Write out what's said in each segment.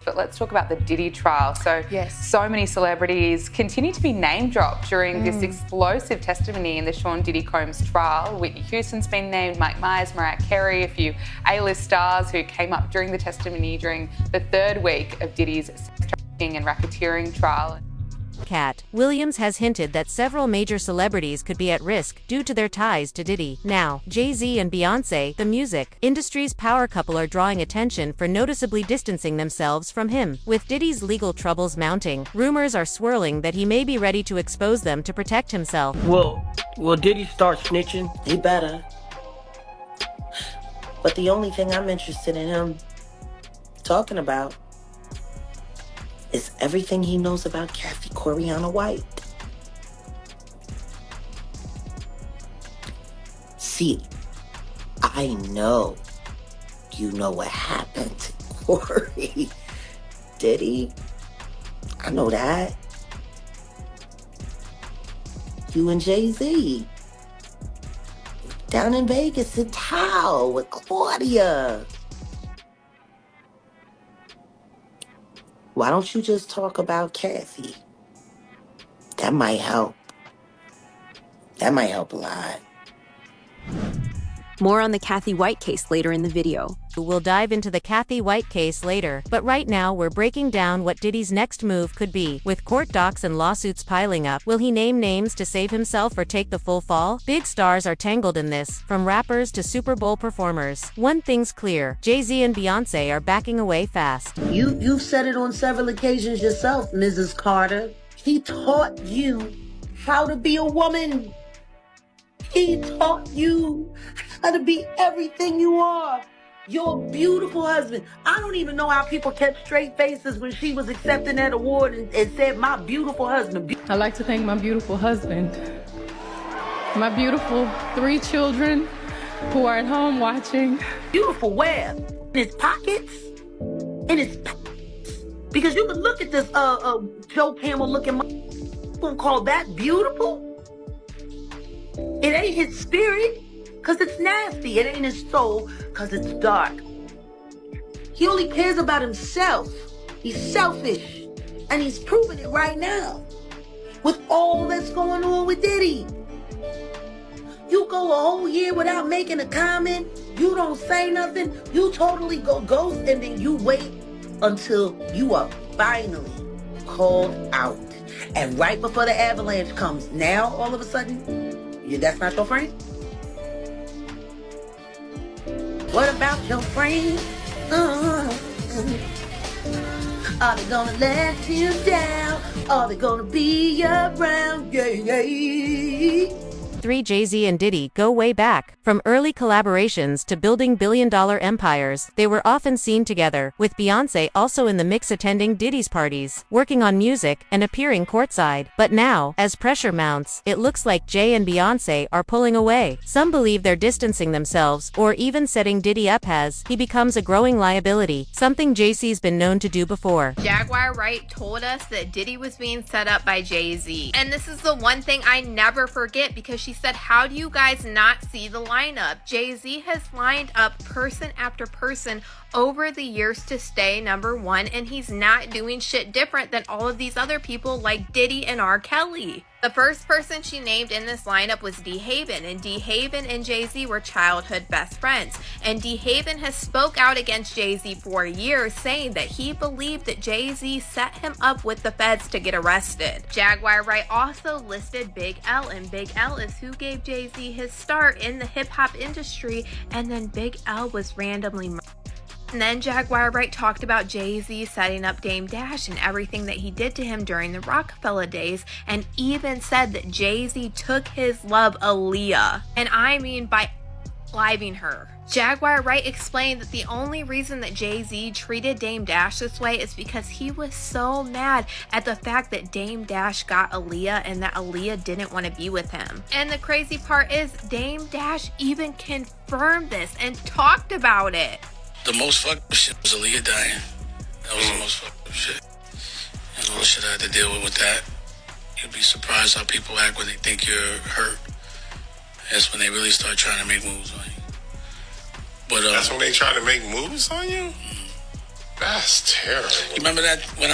But let's talk about the Diddy trial. So, so many celebrities continue to be name dropped during this explosive testimony in the Sean Diddy Combs trial. Whitney Houston's been named, Mike Myers, Mariah Carey, a few A-list stars who came up during the testimony during the third week of Diddy's sex trafficking and racketeering trial. Katt Williams has hinted that several major celebrities could be at risk due to their ties to Diddy. Now, Jay-Z and Beyoncé, the music industry's power couple, are drawing attention for noticeably distancing themselves from him. With Diddy's legal troubles mounting, rumors are swirling that he may be ready to expose them to protect himself. Will Diddy start snitching? He better. But the only thing I'm interested in him talking about is everything he knows about Kathy Coriana White. See, I know you know what happened to Corey. Diddy, I know that. You and Jay-Z down in Vegas in Tao with Claudia. Why don't you just talk about Kathy? That might help. That might help a lot. More on the Kathy White case later in the video. We'll dive into the Kathy White case later, but right now we're breaking down what Diddy's next move could be. With court docs and lawsuits piling up, will he name names to save himself or take the full fall? Big stars are tangled in this, from rappers to Super Bowl performers. One thing's clear, Jay-Z and Beyoncé are backing away fast. You've said it on several occasions yourself, Mrs. Carter. He taught you how to be a woman. He taught you how to be everything you are. Your beautiful husband. I don't even know how people kept straight faces when she was accepting that award and said, my beautiful husband. I'd like to thank my beautiful husband, my beautiful 3 children who are at home watching. Beautiful where? In his pockets? In his pockets? Because you can look at this Joe Camel looking gonna call that beautiful? It ain't his spirit, because it's nasty. It ain't his soul, because it's dark. He only cares about himself. He's selfish. And he's proving it right now. With all that's going on with Diddy. You go a whole year without making a comment. You don't say nothing. You totally go ghost, and then you wait until you are finally called out. And right before the avalanche comes, now all of a sudden, that's not your friend? What about your friend? Are they gonna let you down? Are they gonna be around? Yeah. 3 Jay-Z and Diddy go way back. From early collaborations to building billion-dollar empires, they were often seen together, with Beyoncé also in the mix attending Diddy's parties, working on music, and appearing courtside. But now, as pressure mounts, it looks like Jay and Beyoncé are pulling away. Some believe they're distancing themselves, or even setting Diddy up as he becomes a growing liability, something Jay-Z's been known to do before. Jaguar Wright told us that Diddy was being set up by Jay-Z. And this is the one thing I never forget, because she said, how do you guys not see the lineup? Jay-Z has lined up person after person over the years to stay #1, and he's not doing shit different than all of these other people like Diddy and R. Kelly. The first person she named in this lineup was D. Haven, and D. Haven and Jay-Z were childhood best friends. And D. Haven has spoke out against Jay-Z for years, saying that he believed that Jay-Z set him up with the feds to get arrested. Jaguar Wright also listed Big L, and Big L is who gave Jay-Z his start in the hip-hop industry, and then Big L was randomly murdered. And then Jaguar Wright talked about Jay-Z setting up Dame Dash and everything that he did to him during the Rockefeller days, and even said that Jay-Z took his love Aaliyah, and I mean by living her. Jaguar Wright explained that the only reason that Jay-Z treated Dame Dash this way is because he was so mad at the fact that Dame Dash got Aaliyah and that Aaliyah didn't want to be with him. And the crazy part is Dame Dash even confirmed this and talked about it. The most fucked up shit was Aaliyah dying. That was the most fucked up shit. And all the shit I had to deal with that. You'd be surprised how people act when they think you're hurt. That's when they really start trying to make moves on you. But that's when they try to make moves on you? That's terrible. You remember that when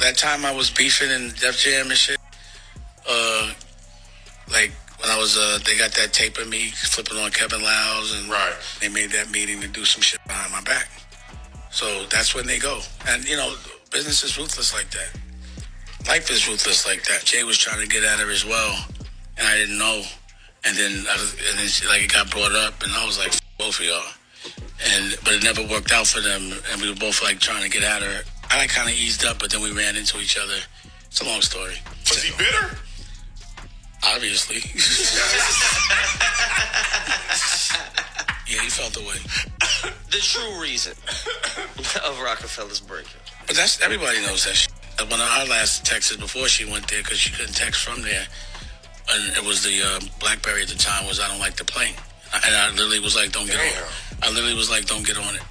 that time I was beefing in Def Jam and shit? Like when I was, they got that tape of me flipping on Kevin Lyles, and they made that meeting to do some shit behind my back. So that's when they go. And, you know, business is ruthless like that. Life is ruthless like that. Jay was trying to get at her as well, and I didn't know. And then it got brought up, and I was like, both of y'all. But it never worked out for them, and we were both like trying to get at her. I kind of eased up, but then we ran into each other. It's a long story. Was he bitter? Obviously. Yeah, he felt the way. The true reason of Rockefeller's breakup. But everybody knows that shit. One of our last texts before she went there, because she couldn't text from there, and it was the BlackBerry at the time, was I don't like the plane. And I literally was like, don't get on it. I literally was like, don't get on it.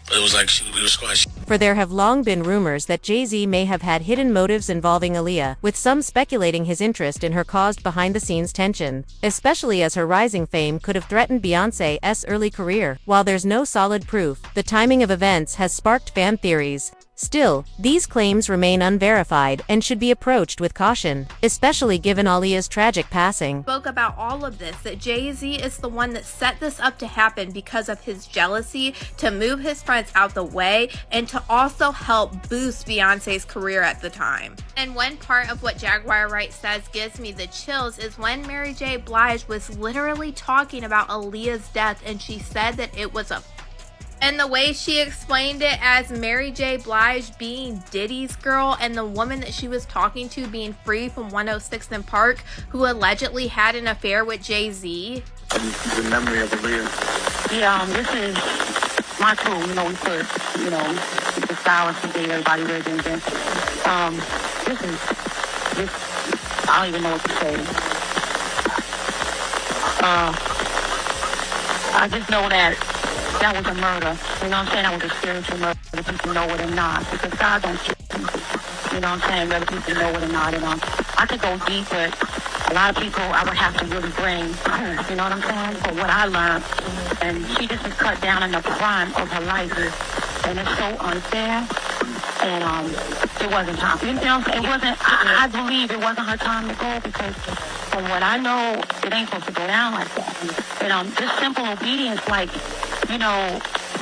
But it was like, we were squashed. For there have long been rumors that Jay-Z may have had hidden motives involving Aaliyah, with some speculating his interest in her caused behind-the-scenes tension, especially as her rising fame could have threatened Beyoncé's early career. While there's no solid proof, the timing of events has sparked fan theories. Still, these claims remain unverified and should be approached with caution, especially given Aaliyah's tragic passing. Spoke about all of this, that Jay-Z is the one that set this up to happen because of his jealousy, to move his friends out the way, and to also help boost Beyonce's career at the time. And one part of what Jaguar Wright says gives me the chills is when Mary J. Blige was literally talking about Aaliyah's death, and she said that it was a and the way she explained it as Mary J. Blige being Diddy's girl and the woman that she was talking to being Free from 106 in Park, who allegedly had an affair with Jay-Z. The memory of Aaliyah. Yeah, this is my crew. You know, we put, the flowers to date everybody lives in. This, I don't even know what to say. I just know that was a murder. You know what I'm saying? That was a spiritual murder, whether people know it or not. Because God don't kill people. You know what I'm saying? Whether people know it or not. And I could go deep, but a lot of people I would have to really bring home. You know what I'm saying? For what I learned. And she just was cut down in the prime of her life. And it's so unfair. And it wasn't time. You know what I'm saying? It wasn't, I believe it wasn't her time to go, because from what I know, it ain't supposed to go down like that. And just simple obedience, like,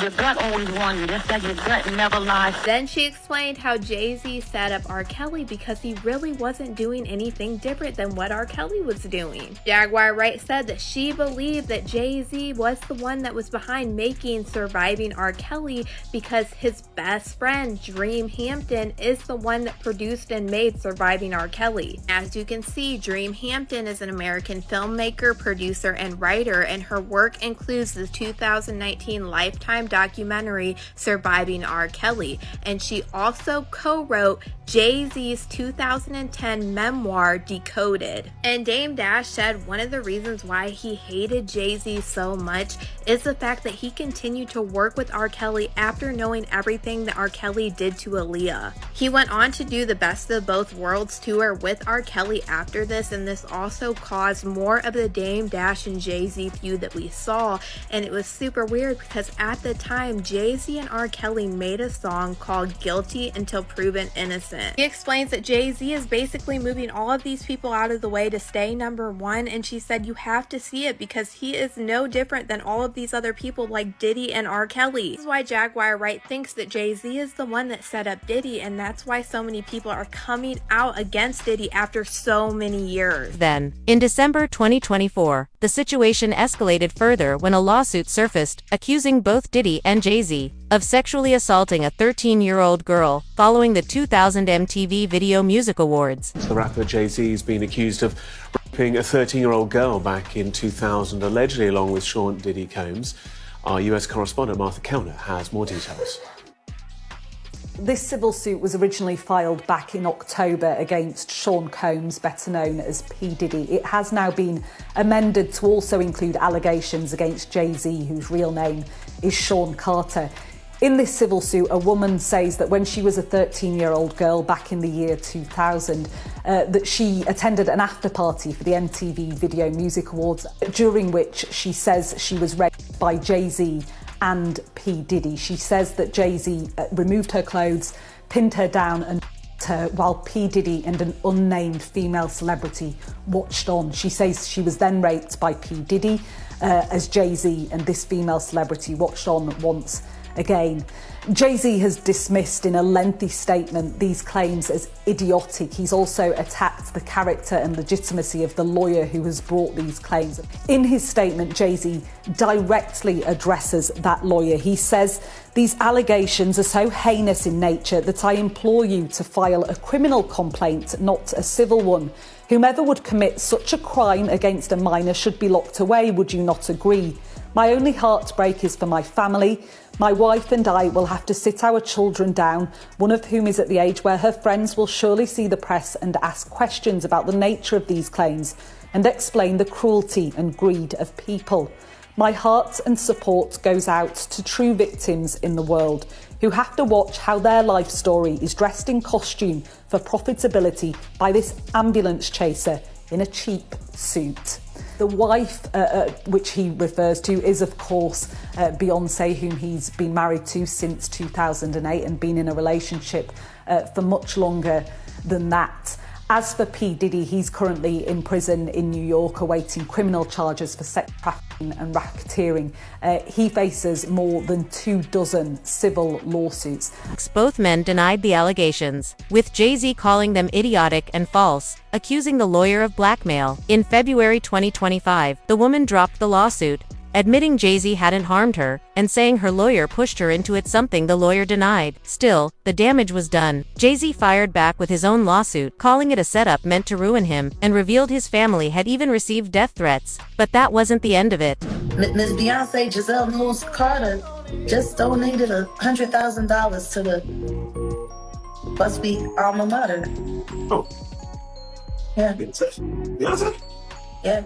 your gut always won you. Just that your gut never lies. Then she explained how Jay-Z set up R. Kelly because he really wasn't doing anything different than what R. Kelly was doing. Jaguar Wright said that she believed that Jay-Z was the one that was behind making Surviving R. Kelly because his best friend, Dream Hampton, is the one that produced and made Surviving R. Kelly. As you can see, Dream Hampton is an American filmmaker, producer, and writer, and her work includes the 2019 Lifetime documentary Surviving R. Kelly, and she also co-wrote Jay-Z's 2010 memoir Decoded. And Dame Dash said one of the reasons why he hated Jay-Z so much is the fact that he continued to work with R. Kelly after knowing everything that R. Kelly did to Aaliyah. He went on to do the Best of Both Worlds tour with R. Kelly after this, and this also caused more of the Dame Dash and Jay-Z feud that we saw. And it was super weird because at the time, Jay-Z and R. Kelly made a song called Guilty Until Proven Innocent. He explains that Jay-Z is basically moving all of these people out of the way to stay number one, and she said you have to see it because he is no different than all of these other people like Diddy and R. Kelly. This is why Jaguar Wright thinks that Jay-Z is the one that set up Diddy, and that's why so many people are coming out against Diddy after so many years. Then, in December 2024, the situation escalated further when a lawsuit surfaced accusing both Diddy and Jay-Z of sexually assaulting a 13-year-old girl following the 2000 MTV Video Music Awards. The rapper Jay-Z has been accused of raping a 13-year-old girl back in 2000, allegedly along with Sean Diddy Combs. Our US correspondent Martha Kellner has more details. This civil suit was originally filed back in October against Sean Combs, better known as P. Diddy. It has now been amended to also include allegations against Jay-Z, whose real name is Sean Carter. In this civil suit, a woman says that when she was a 13-year-old girl back in the year 2000, that she attended an after party for the MTV Video Music Awards, during which she says she was raped by Jay-Z and P. Diddy. She says that Jay-Z removed her clothes, pinned her down and her while P. Diddy and an unnamed female celebrity watched on. She says she was then raped by P. Diddy as Jay-Z and this female celebrity watched on once again. Jay-Z has dismissed in a lengthy statement these claims as idiotic. He's also attacked the character and legitimacy of the lawyer who has brought these claims. In his statement, Jay-Z directly addresses that lawyer. He says, "These allegations are so heinous in nature that I implore you to file a criminal complaint, not a civil one. Whomever would commit such a crime against a minor should be locked away. Would you not agree? My only heartbreak is for my family. My wife and I will have to sit our children down, one of whom is at the age where her friends will surely see the press and ask questions about the nature of these claims and explain the cruelty and greed of people. My heart and support goes out to true victims in the world who have to watch how their life story is dressed in costume for profitability by this ambulance chaser in a cheap suit." The wife, which he refers to, is of course Beyonce, whom he's been married to since 2008 and been in a relationship for much longer than that. As for P. Diddy, he's currently in prison in New York awaiting criminal charges for sex trafficking and racketeering. He faces more than 24 civil lawsuits. Both men denied the allegations, with Jay-Z calling them idiotic and false, accusing the lawyer of blackmail. In February 2025, the woman dropped the lawsuit, admitting Jay-Z hadn't harmed her, and saying her lawyer pushed her into it, something the lawyer denied. Still, the damage was done. Jay-Z fired back with his own lawsuit, calling it a setup meant to ruin him, and revealed his family had even received death threats. But that wasn't the end of it. Miss Beyonce Giselle Knowles Carter just donated $100,000 to the Busby alma mater. Oh. Yeah. Beyonce? Yeah.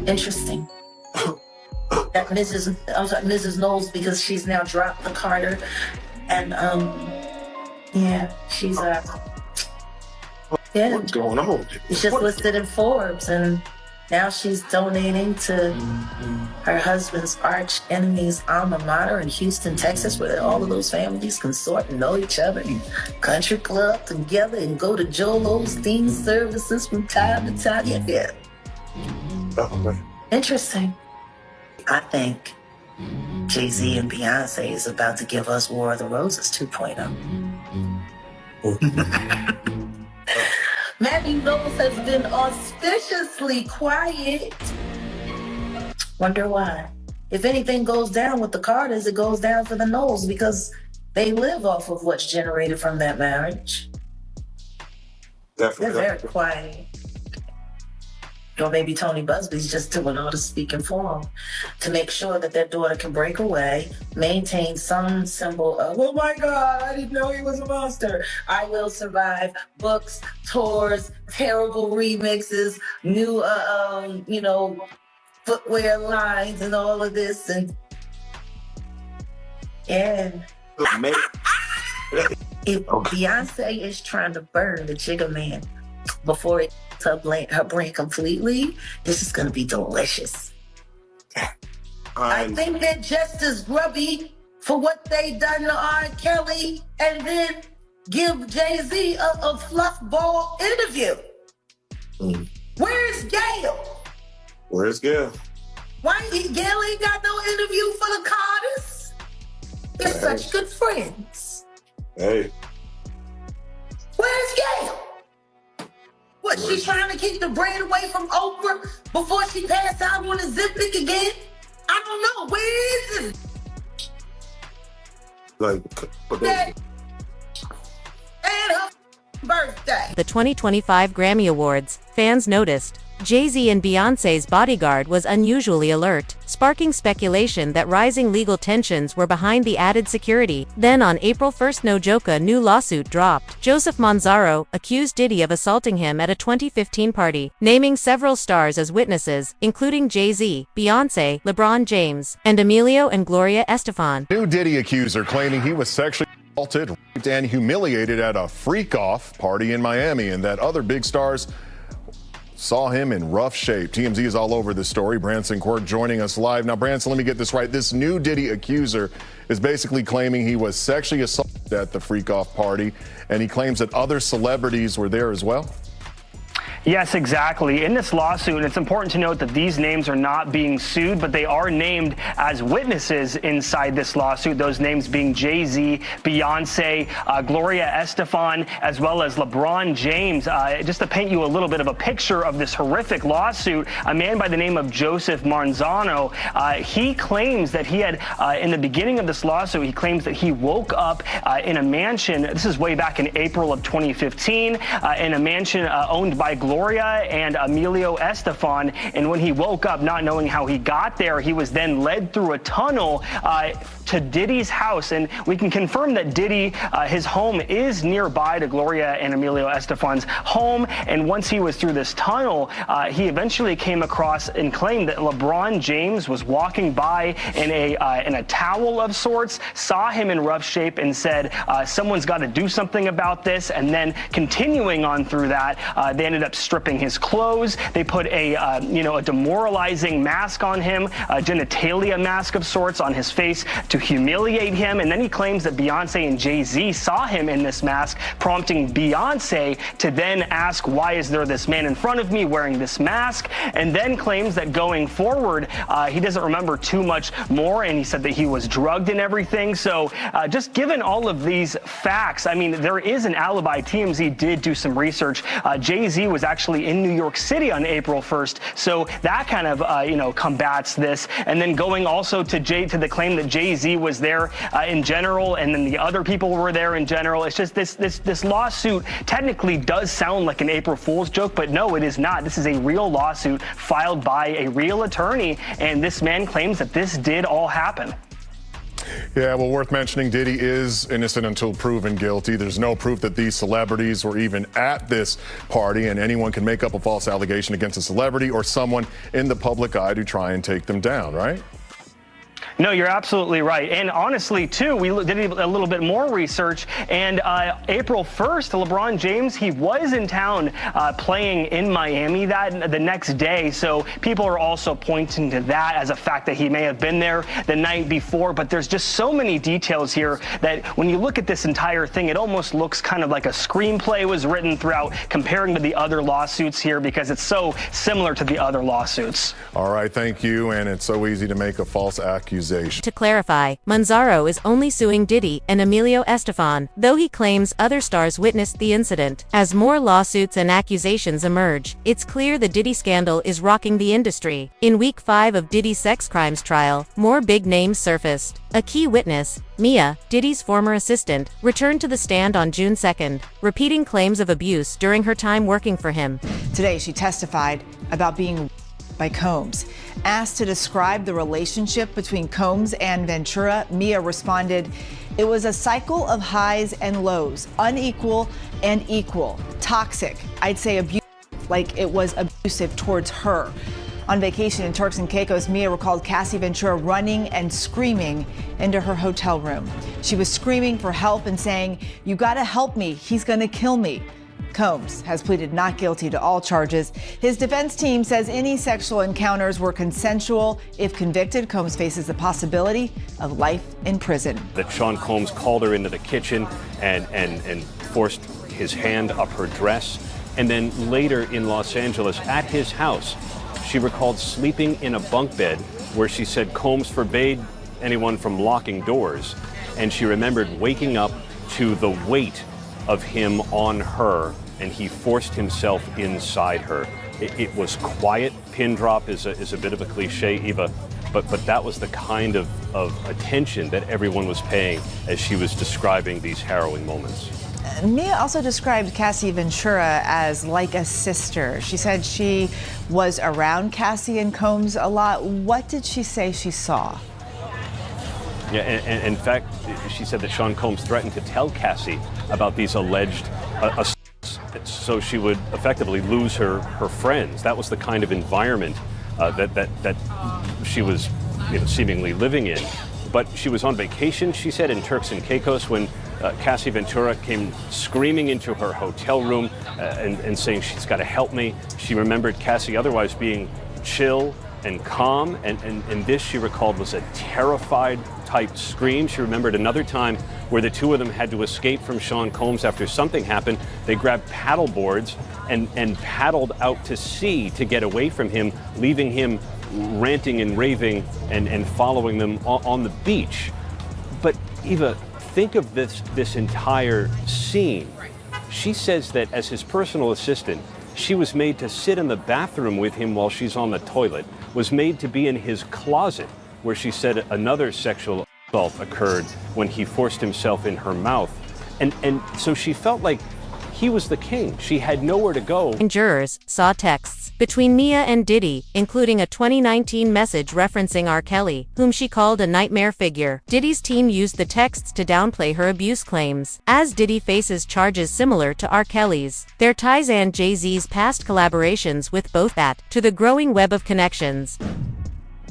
Interesting. That Mrs. Knowles, because she's now dropped the Carter, and yeah, she's yeah. What's going on? She's just listed in Forbes, and now she's donating to her husband's arch enemy's alma mater in Houston, Texas, where all of those families consort and know each other and country club together and go to Joel Osteen services from time to time. Yeah. Oh, man. Interesting. I think Jay-Z and Beyonce is about to give us War of the Roses 2.0. Matthew Knowles has been auspiciously quiet. Wonder why. If anything goes down with the Carters, it goes down for the Knowles because they live off of what's generated from that marriage. Definitely. They're very quiet. Or maybe Tony Busby's just doing all the speaking for them to make sure that their daughter can break away, maintain some symbol of, oh my God, I didn't know he was a monster. I will survive. Books, tours, terrible remixes, new, footwear lines and all of this. And yeah. If Beyonce is trying to burn the Jigga Man before it her brain completely, this is going to be delicious. I think they're just as grubby for what they done to R. Kelly and then give Jay-Z a fluff ball interview. Where's Gail? Where's Gail? Why Gail ain't got no interview for the Carters? They're such good friends. Hey. Where's Gail? What, she trying to keep the bread away from Oprah before she passed out on the Ozempic again? I don't know. Where is it? And her birthday. The 2025 Grammy Awards, fans noticed Jay-Z and Beyonce's bodyguard was unusually alert, sparking speculation that rising legal tensions were behind the added security. Then on April 1st, no joke, a new lawsuit dropped. Joseph Manzaro accused Diddy of assaulting him at a 2015 party, naming several stars as witnesses, including Jay-Z, Beyonce, LeBron James, and Emilio and Gloria Estefan. New Diddy accuser claiming he was sexually assaulted, raped, and humiliated at a freak-off party in Miami, and that other big stars saw him in rough shape. TMZ is all over this story. Branson Quirk joining us live. Now, Branson, let me get this right. This new Diddy accuser is basically claiming he was sexually assaulted at the freak-off party, and he claims that other celebrities were there as well. Yes, exactly. In this lawsuit, it's important to note that these names are not being sued, but they are named as witnesses inside this lawsuit, those names being Jay-Z, Beyonce, Gloria Estefan, as well as LeBron James. Just to paint you a little bit of a picture of this horrific lawsuit, a man by the name of Joseph Marzano, he claims that he had, in the beginning of this lawsuit, he claims that he woke up in a mansion, this is way back in April of 2015, in a mansion owned by Gloria and Emilio Estefan, and when he woke up not knowing how he got there, he was then led through a tunnel to Diddy's house, and we can confirm that Diddy, his home is nearby to Gloria and Emilio Estefan's home, and once he was through this tunnel, he eventually came across and claimed that LeBron James was walking by in a towel of sorts, saw him in rough shape, and said, someone's got to do something about this, and then continuing on through that, they ended up stripping his clothes. They put a demoralizing mask on him, a genitalia mask of sorts on his face to humiliate him. And then he claims that Beyonce and Jay-Z saw him in this mask, prompting Beyonce to then ask, why is there this man in front of me wearing this mask? And then claims that going forward, he doesn't remember too much more. And he said that he was drugged and everything. So just given all of these facts, I mean, there is an alibi. TMZ did do some research. Jay-Z was actually in New York City on April 1st. So that kind of, combats this. And then going also to the claim that Jay-Z was there in general, and then the other people were there in general. It's just this lawsuit technically does sound like an April Fool's joke, but no, it is not. This is a real lawsuit filed by a real attorney, and this man claims that this did all happen. Yeah, well, worth mentioning, Diddy is innocent until proven guilty. There's no proof that these celebrities were even at this party, and anyone can make up a false allegation against a celebrity or someone in the public eye to try and take them down, right? No, you're absolutely right. And honestly, too, we did a little bit more research. And April 1st, LeBron James, he was in town playing in Miami the next day. So people are also pointing to that as a fact that he may have been there the night before. But there's just so many details here that when you look at this entire thing, it almost looks kind of like a screenplay was written throughout, comparing to the other lawsuits here, because it's so similar to the other lawsuits. All right, thank you. And it's so easy to make a false accusation. To clarify, Marzano is only suing Diddy and Emilio Estefan, though he claims other stars witnessed the incident. As more lawsuits and accusations emerge, it's clear the Diddy scandal is rocking the industry. In week 5 of Diddy's sex crimes trial, more big names surfaced. A key witness, Mia, Diddy's former assistant, returned to the stand on June 2nd, repeating claims of abuse during her time working for him. Today, she testified about being by Combs. Asked to describe the relationship between Combs and Ventura, Mia responded, "It was a cycle of highs and lows, unequal and equal, toxic. I'd say abusive, like it was abusive towards her." On vacation in Turks and Caicos, Mia recalled Cassie Ventura running and screaming into her hotel room. She was screaming for help and saying, "You gotta help me, he's gonna kill me." Combs has pleaded not guilty to all charges. His defense team says any sexual encounters were consensual. If convicted, Combs faces the possibility of life in prison. That Sean Combs called her into the kitchen and forced his hand up her dress. And then later in Los Angeles at his house, she recalled sleeping in a bunk bed where she said Combs forbade anyone from locking doors. And she remembered waking up to the weight of him on her, and he forced himself inside her. It was quiet. Pin drop is a bit of a cliche, Eva, but that was the kind of attention that everyone was paying as she was describing these harrowing moments. Mia also described Cassie Ventura as like a sister. She said she was around Cassie and Combs a lot. What did she say she saw? Yeah, and in fact, she said that Sean Combs threatened to tell Cassie about these alleged assaults, so she would effectively lose her friends. That was the kind of environment that she was seemingly living in. But she was on vacation, she said, in Turks and Caicos when Cassie Ventura came screaming into her hotel room, and saying she's got to help me. She remembered Cassie otherwise being chill and calm, and this she recalled was a terrified type scream. She remembered another time where the two of them had to escape from Sean Combs after something happened. They grabbed paddle boards and paddled out to sea to get away from him, leaving him ranting and raving and following them on the beach. But Eva, think of this entire scene. She says that as his personal assistant, she was made to sit in the bathroom with him while she's on the toilet, was made to be in his closet, where she said another sexual assault occurred when he forced himself in her mouth. And so she felt like he was the king. She had nowhere to go. Jurors saw texts between Mia and Diddy, including a 2019 message referencing R. Kelly, whom she called a nightmare figure. Diddy's team used the texts to downplay her abuse claims, as Diddy faces charges similar to R. Kelly's. Their ties and Jay-Z's past collaborations with both that to the growing web of connections.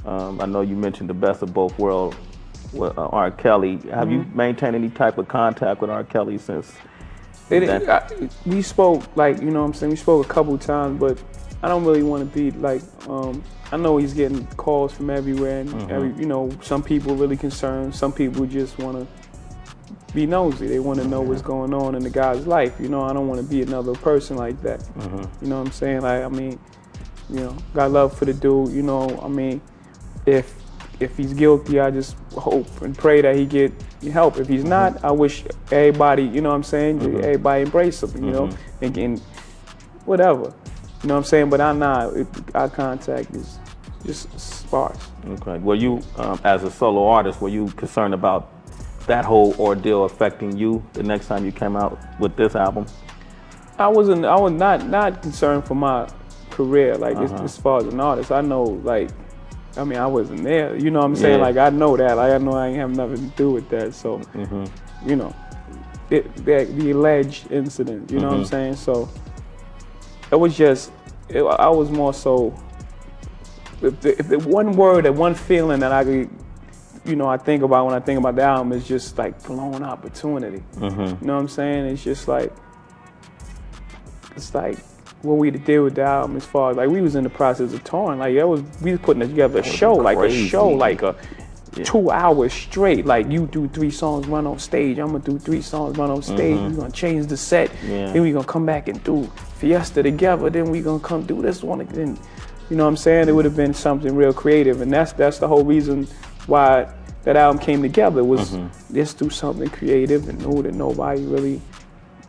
I know you mentioned the best of both worlds with R. Kelly. Have you maintained any type of contact with R. Kelly since? We spoke, like, you know what I'm saying, we spoke a couple times, but I don't really want to be like, I know he's getting calls from everywhere, and you know, some people really concerned, some people just want to be nosy. They want to know what's going on in the guy's life. You know, I don't want to be another person like that. You know what I'm saying? Like, I mean, you know, got love for the dude. You know, I mean, if he's guilty, I just hope and pray that he get help. If he's not, I wish everybody, you know what I'm saying, everybody embrace him, you know, and whatever. You know what I'm saying? But our contact is just sparse. Okay. Were you, as a solo artist, were you concerned about that whole ordeal affecting you the next time you came out with this album? I was not concerned for my career, like as far as an artist. I know, like, I mean, I wasn't there. You know what I'm saying? Like, I know that. Like, I know I ain't have nothing to do with that. So, you know, the alleged incident, you know what I'm saying? So, it was just, I was more so, if the one word, that one feeling that I could, you know, I think about when I think about the album is just like blown opportunity. You know what I'm saying? It's just like, it's like, what we did with the album as far as, like, we was in the process of touring. Like, we was putting together a show, like a show, like a 2 hours straight. Like, you do 3 songs, run on stage. I'm gonna do 3 songs, run on stage. We're gonna change the set. Then we gonna come back and do Fiesta together. Then we gonna come do this one again. You know what I'm saying? It would have been something real creative, and that's the whole reason why that album came together. Was let's do something creative and new that nobody really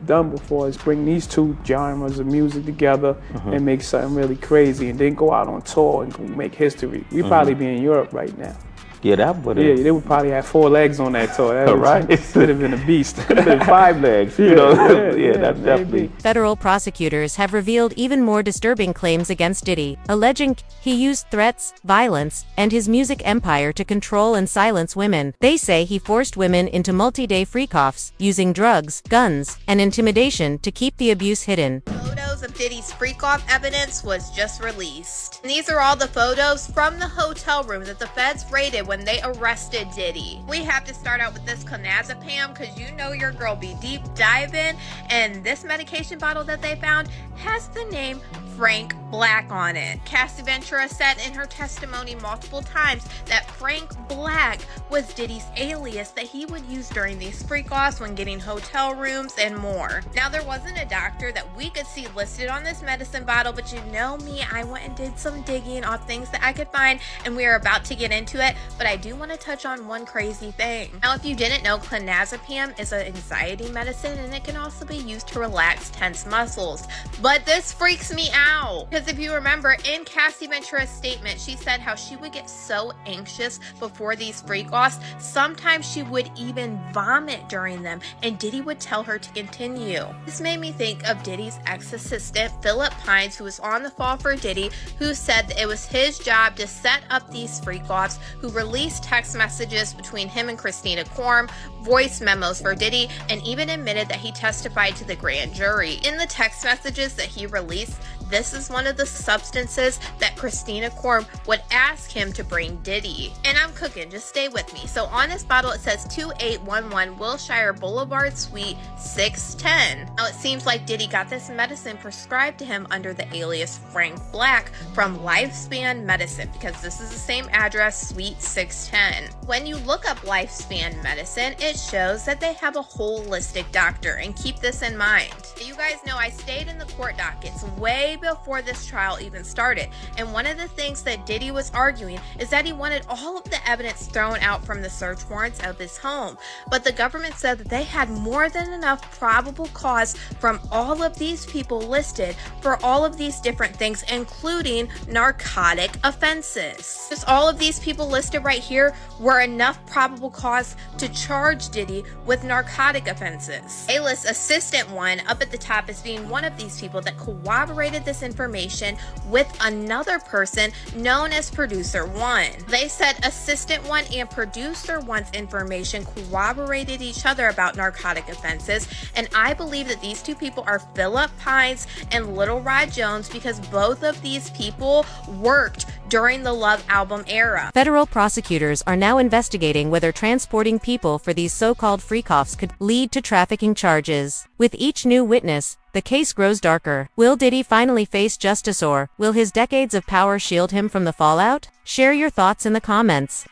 done before, is bring these two genres of music together and make something really crazy, and then go out on tour and make history. We'd probably be in Europe right now. Yeah, that would have. Yeah, they would probably have 4 legs on that tour. That would have been a beast. Could have been 5 legs, you know. That's definitely. Federal prosecutors have revealed even more disturbing claims against Diddy, alleging he used threats, violence, and his music empire to control and silence women. They say he forced women into multi-day freak-offs, using drugs, guns, and intimidation to keep the abuse hidden. Photos of Diddy's freak-off evidence was just released. And these are all the photos from the hotel room that the feds raided when they arrested Diddy. We have to start out with this clonazepam, because you know your girl be deep diving, and this medication bottle that they found has the name Frank Black on it. Cassie Ventura said in her testimony multiple times that Frank Black was Diddy's alias that he would use during these freak-offs when getting hotel rooms and more. Now, there wasn't a doctor that we could see listed on this medicine bottle, but you know me, I went and did some digging on things that I could find, and we are about to get into it, but I do want to touch on one crazy thing. Now, if you didn't know, clonazepam is an anxiety medicine, and it can also be used to relax tense muscles. But this freaks me out, because if you remember, in Cassie Ventura's statement, she said how she would get so anxious before these freak-offs, sometimes she would even vomit during them, and Diddy would tell her to continue. This made me think of Diddy's ex-assistant, Philip Pines, who was on the fall for Diddy, who said that it was his job to set up these freak-offs, who released text messages between him and Christina Korm, voice memos for Diddy, and even admitted that he testified to the grand jury. In the text messages that he released, This is one of the substances that Christina Korm would ask him to bring Diddy. And I'm cooking, just stay with me. So on this bottle it says 2811 Wilshire Boulevard Suite 610. Now it seems like Diddy got this medicine prescribed to him under the alias Frank Black from Lifespan Medicine, because this is the same address, Suite 610. When you look up Lifespan Medicine, it shows that they have a holistic doctor, and keep this in mind. You guys know I stayed in the court dockets way before this trial even started, and one of the things that Diddy was arguing is that he wanted all of the evidence thrown out from the search warrants of his home, but the government said that they had more than enough probable cause from all of these people listed for all of these different things, including narcotic offenses. Just all of these people listed right here were enough probable cause to charge Diddy with narcotic offenses. A-list Assistant One up at the top is being one of these people that corroborated this information with another person known as Producer One. They said Assistant One and Producer One's information corroborated each other about narcotic offenses, and I believe that these two people are Philip Pines and Little Rod Jones, because both of these people worked during the Love album era. Federal prosecutors are now investigating whether transporting people for these so-called freak-offs could lead to trafficking charges. With each new witness, the case grows darker. Will Diddy finally face justice, or will his decades of power shield him from the fallout? Share your thoughts in the comments.